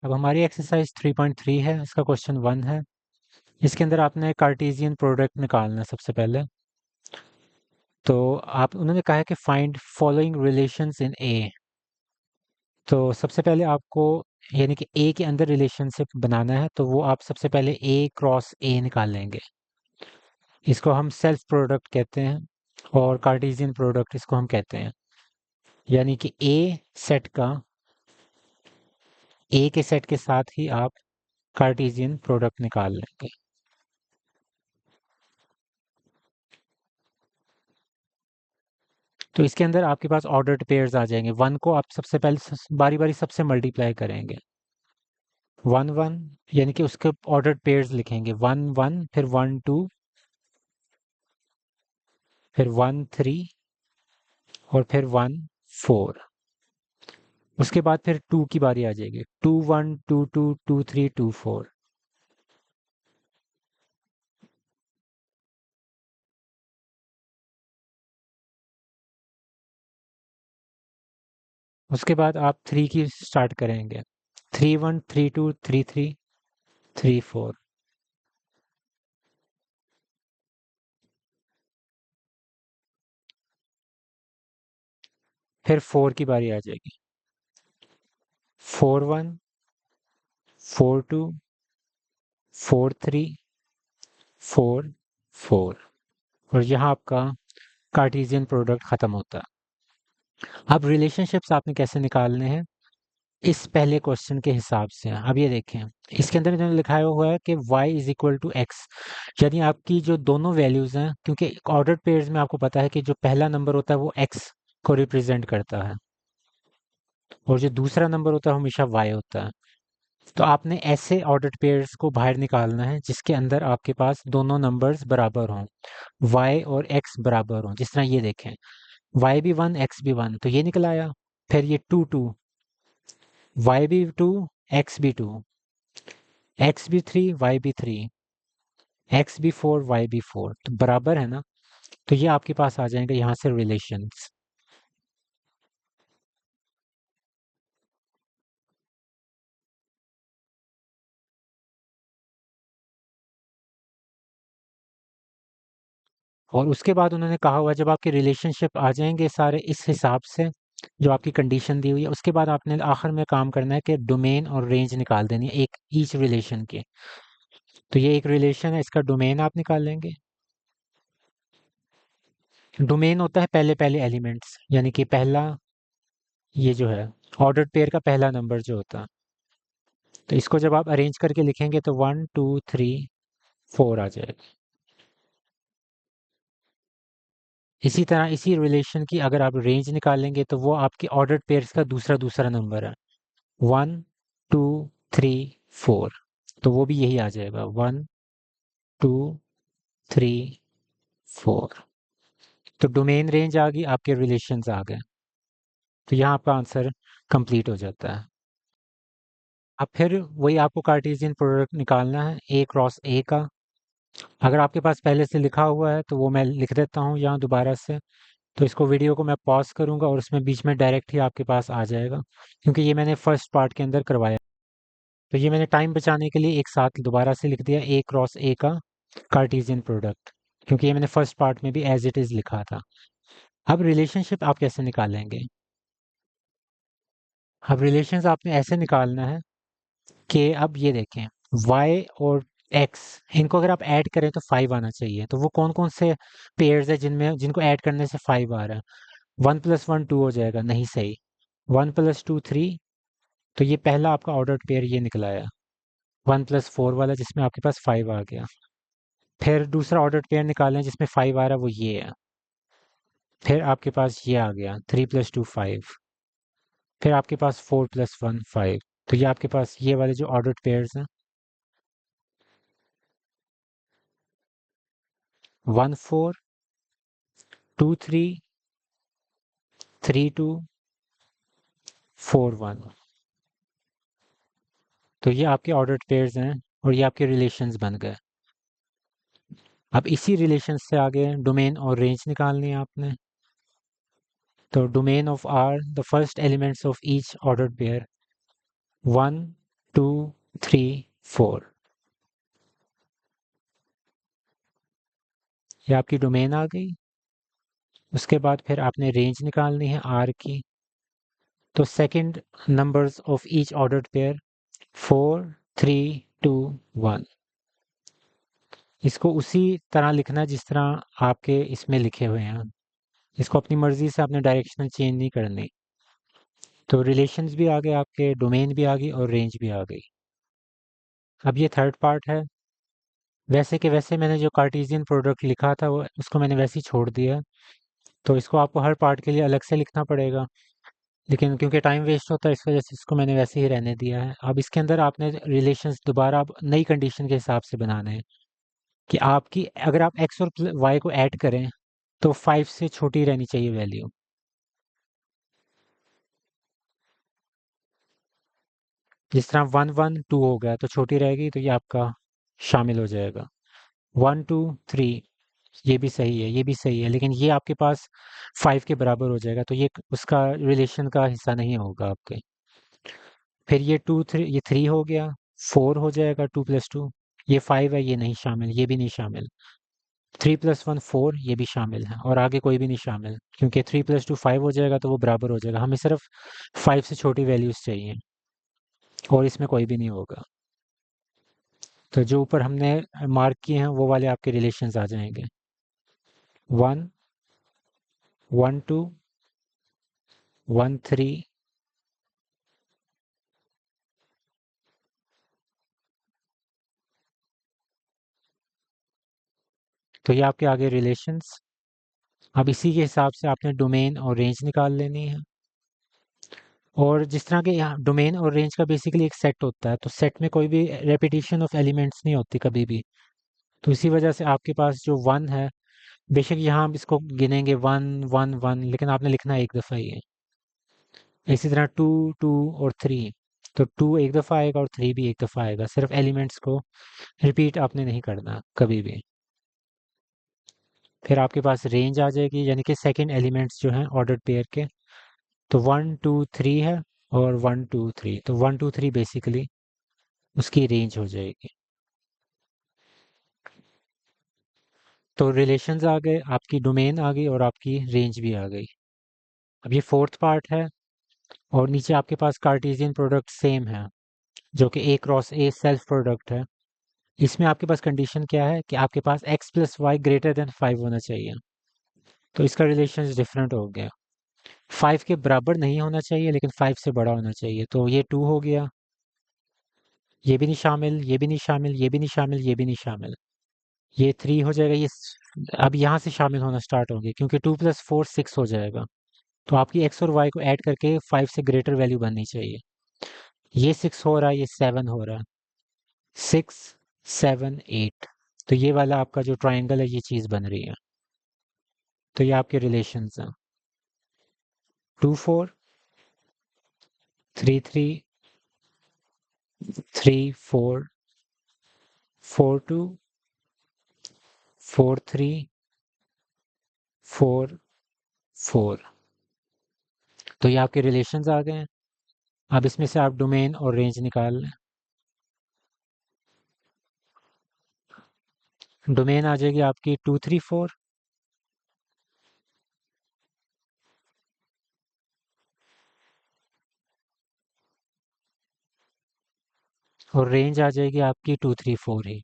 अब हमारी एक्सरसाइज 3.3 है, इसका क्वेश्चन 1 है। इसके अंदर आपने कार्टेशियन प्रोडक्ट निकालना है सबसे पहले। तो आप उन्होंने कहा है कि फाइंड फॉलोइंग रिलेशंस इन ए। तो सबसे पहले आपको यानी कि ए के अंदर रिलेशनशिप बनाना है, तो वो आप सबसे पहले ए क्रॉस ए निकाल लेंगे। इसको हम सेल्फ प्रोडक्ट कहते हैं और कार्टेशियन प्रोडक्ट इसको हम कहते हैं। यानी कि ए के सेट के साथ ही आप कार्टेशियन प्रोडक्ट निकाल लेंगे। तो इसके अंदर आपके पास ऑर्डर्ड पेयर्स आ जाएंगे। वन को आप सबसे पहले बारी बारी सबसे मल्टीप्लाई करेंगे। वन वन यानी कि उसके ऑर्डर्ड पेयर्स लिखेंगे। वन वन, फिर वन टू, फिर वन थ्री, और फिर वन फोर। उसके बाद फिर टू की बारी आ जाएगी। Two one, two two, two three, two four. उसके बाद आप थ्री की स्टार्ट करेंगे। Three one, three two, three three, three four. फिर फोर की बारी आ जाएगी। Four one, four two, four three, four four. और यहाँ आपका कार्टेशियन प्रोडक्ट खत्म होता है। अब रिलेशनशिप्स आपने कैसे निकालने हैं, इस पहले क्वेश्चन के हिसाब से। अब ये देखें, इसके अंदर इन्होंने लिखा हुआ है कि y is equal to x. यानी आपकी जो दोनों वैल्यूज हैं, क्योंकि ऑर्डर्ड पेयर्स में आपको पता है कि जो पहला नंबर होता है वो x को रिप्रेजेंट करता है, और जो दूसरा नंबर होता है हमेशा y होता है। तो आपने ऐसे ऑर्डर्ड पेयर्स को बाहर निकालना है जिसके अंदर आपके पास दोनों नंबर्स बराबर हों, y और x बराबर हों। जिस तरह ये देखें, y भी वन, x भी वन, तो ये निकल आया। फिर ये टू टू, y भी टू, x भी टू, x भी थ्री, y भी थ्री, x भी फोर, y भी फोर, तो बराबर है ना। तो ये आपके पास आ जाएंगे यहाँ से रिलेशंस। और उसके बाद उन्होंने कहा हुआ है, जब आपके रिलेशनशिप आ जाएंगे सारे इस हिसाब से जो आपकी कंडीशन दी हुई है, उसके बाद आपने आखिर में काम करना है कि डोमेन और रेंज निकाल देनी है एक ईच रिलेशन के। तो ये एक रिलेशन है, इसका डोमेन आप निकाल लेंगे। डोमेन होता है पहले पहले एलिमेंट्स, यानी कि पहला ये जो है ऑर्डर्ड पेयर का पहला नंबर जो होता है। तो इसको जब आप अरेंज करके लिखेंगे तो वन टू थ्री फोर आ जाएगा। इसी तरह इसी रिलेशन की अगर आप रेंज निकालेंगे तो वो आपके ऑर्डर्ड पेयर्स का दूसरा दूसरा नंबर है। वन टू थ्री फोर, तो वो भी यही आ जाएगा। One two three four. तो डोमेन रेंज आ गई, आपके रिलेशंस आ गए। तो यहाँ आपका आंसर कंप्लीट हो जाता है। अब फिर वही आपको कार्टेशियन प्रोडक्ट निकालना है ए क्रॉस ए का। अगर आपके पास पहले से लिखा हुआ है तो वो मैं लिख देता हूँ यहाँ दोबारा से। तो इसको वीडियो को मैं पॉज करूंगा और उसमें बीच में डायरेक्ट ही आपके पास आ जाएगा, क्योंकि ये मैंने फर्स्ट पार्ट के अंदर करवाया। तो ये मैंने टाइम बचाने के लिए एक साथ दोबारा से लिख दिया ए क्रॉस ए का कार्टेशियन प्रोडक्ट, क्योंकि ये मैंने फर्स्ट पार्ट में भी एज इट इज लिखा था। अब रिलेशनशिप आप कैसे निकालेंगे। अब रिलेशंस आपने ऐसे निकालना है कि अब ये देखें, y और x, इनको अगर आप ऐड करें तो 5 आना चाहिए। तो वो कौन कौन से पेयर्स है जिनमें जिनको ऐड करने से 5 आ रहा है। वन प्लस वन टू हो जाएगा, नहीं सही। वन प्लस टू थ्री, तो ये पहला आपका ऑर्डर्ड पेयर ये निकला है। वन प्लस फोर वाला जिसमें आपके पास 5 आ गया। फिर दूसरा ऑर्डर्ड पेयर निकालें जिसमें 5 आ रहा है, वो ये है। फिर आपके पास ये आ गया, थ्री प्लस टू फाइव। फिर आपके पास फोर प्लस वन फाइव। तो ये आपके पास ये वाले जो ऑर्डर्ड पेयर्स हैं, one four, two three, three two, four one. तो ये आपके ऑर्डर्ड पेयर्स हैं और ये आपके रिलेशंस बन गए। अब इसी रिलेशन से आगे डोमेन और रेंज निकालनी है आपने। तो domain of R the first elements of each ordered pair, one 2 3 4। ये आपकी डोमेन आ गई। उसके बाद फिर आपने रेंज निकालनी है आर की। तो second numbers of each ordered pair 4 3 2 1। इसको उसी तरह लिखना है जिस तरह आपके इसमें लिखे हुए हैं। इसको अपनी मर्जी से आपने डायरेक्शन चेंज नहीं करनी। तो रिलेशंस भी आ गए आपके, डोमेन भी आ गई और रेंज भी आ गई। अब ये थर्ड पार्ट है। वैसे के वैसे मैंने जो कार्टेशियन प्रोडक्ट लिखा था वो उसको मैंने वैसे ही छोड़ दिया। तो इसको आपको हर पार्ट के लिए अलग से लिखना पड़ेगा, लेकिन क्योंकि टाइम वेस्ट होता है इस वजह से इसको मैंने वैसे ही रहने दिया है। अब इसके अंदर आपने रिलेशंस दोबारा अब नई कंडीशन के हिसाब से बनाने हैं कि आपकी अगर आप एक्स और वाई को ऐड करें तो 5 से छोटी रहनी चाहिए वैल्यू। जिस तरह 1 1 2 हो गया तो छोटी रहेगी, तो ये आपका शामिल हो जाएगा। 1 2 3 ये भी सही है, ये भी सही है, लेकिन ये आपके पास 5 के बराबर हो जाएगा, तो ये उसका रिलेशन का हिस्सा नहीं होगा आपके। फिर ये 2 3 ये 3 हो गया, 4 हो जाएगा 2 प्लस 2। ये 5 है, ये नहीं शामिल, ये भी नहीं शामिल। 3 प्लस 1 4 ये भी शामिल है, और आगे कोई भी नहीं शामिल, क्योंकि 3 प्लस 2 5 हो जाएगा तो वो बराबर हो जाएगा। हमें सिर्फ 5 से छोटी वैल्यूज चाहिए और इसमें कोई भी नहीं होगा। तो जो ऊपर हमने मार्क किए हैं वो वाले आपके रिलेशंस आ जाएंगे। 1 1 2 1 3 तो ये आपके आगे रिलेशंस। अब इसी के हिसाब से आपने डोमेन और रेंज निकाल लेनी है। और जिस तरह के यहाँ डोमेन और रेंज का बेसिकली एक सेट होता है, तो सेट में कोई भी रेपिटेशन ऑफ एलिमेंट्स नहीं होती कभी भी। तो इसी वजह से आपके पास जो 1 है, बेशक यहाँ हम इसको गिनेंगे 1 1 1, लेकिन आपने लिखना है एक दफ़ा ही है। इसी तरह 2 2 और 3, तो 2 एक दफ़ा आएगा और 3 भी एक दफ़ा आएगा। सिर्फ एलिमेंट्स को रिपीट आपने नहीं करना कभी भी। फिर आपके पास रेंज आ जाएगी, यानी कि सेकंड एलिमेंट्स जो हैं ऑर्डर्ड पेयर के। तो 1 2 3 है और 1 2 3, तो 1 2 3 बेसिकली उसकी रेंज हो जाएगी। तो रिलेशंस आ गए, आपकी डोमेन आ गई और आपकी रेंज भी आ गई। अब ये फोर्थ पार्ट है, और नीचे आपके पास कार्टेशियन प्रोडक्ट सेम है, जो कि A cross A self product है। इसमें आपके पास कंडीशन क्या है कि आपके पास x plus y greater than 5 होना चाहिए। तो इसका रिलेशन डिफरेंट हो गया। 5 के बराबर नहीं होना चाहिए, लेकिन 5 से बड़ा होना चाहिए। तो ये 2 हो गया, ये भी नहीं शामिल, ये भी नहीं शामिल, ये भी नहीं शामिल, ये भी नहीं शामिल। ये 3 हो जाएगा, अब यहाँ से शामिल होना स्टार्ट होंगे, क्योंकि 2 प्लस 4 6 हो जाएगा। तो आपकी एक्स और वाई को ऐड करके 5 से ग्रेटर वैल्यू बननी चाहिए। ये 6 हो रहा है, ये 7 हो रहा है। 6 7 8, तो ये वाला आपका जो ट्राइंगल है ये चीज़ बन रही है। तो ये आपके रिलेशंस हैं। 2 4 3 3 3 4 4 2 4 3 4 4। तो ये आपके रिलेशंस आ गए हैं। अब इसमें से आप डोमेन और रेंज निकाल लें। डोमेन आ जाएगी आपकी 2 3 4, और रेंज आ जाएगी आपकी 2 3 4 ही।